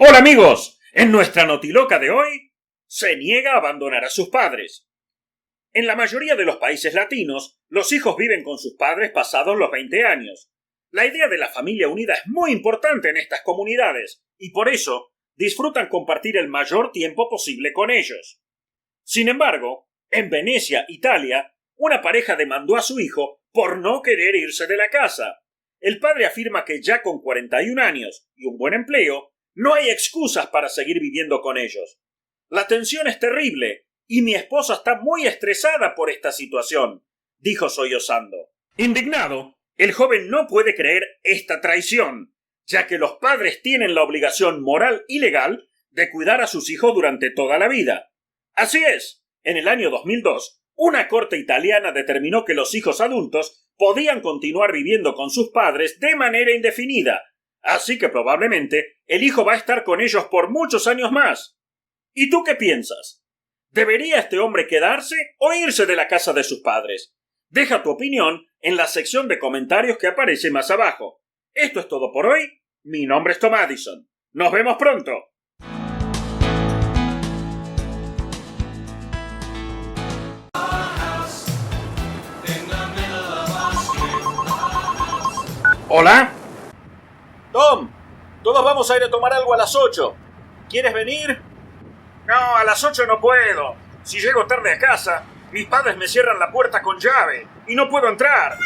Hola amigos, en nuestra notiloca de hoy, se niega a abandonar a sus padres. En la mayoría de los países latinos, los hijos viven con sus padres pasados los 20 años. La idea de la familia unida es muy importante en estas comunidades y por eso disfrutan compartir el mayor tiempo posible con ellos. Sin embargo, en Venecia, Italia, una pareja demandó a su hijo por no querer irse de la casa. El padre afirma que ya con 41 años y un buen empleo, no hay excusas para seguir viviendo con ellos. La tensión es terrible y mi esposa está muy estresada por esta situación, dijo sollozando. Indignado, el joven no puede creer esta traición, ya que los padres tienen la obligación moral y legal de cuidar a sus hijos durante toda la vida. Así es, en el año 2002, una corte italiana determinó que los hijos adultos podían continuar viviendo con sus padres de manera indefinida, así que probablemente el hijo va a estar con ellos por muchos años más. ¿Y tú qué piensas? ¿Debería este hombre quedarse o irse de la casa de sus padres? Deja tu opinión en la sección de comentarios que aparece más abajo. Esto es todo por hoy. Mi nombre es Tom Addison. ¡Nos vemos pronto! ¿Hola? Tom, todos vamos a ir a tomar algo a las 8. ¿Quieres venir? No, a las 8 no puedo. Si llego tarde a casa, mis padres me cierran la puerta con llave y no puedo entrar.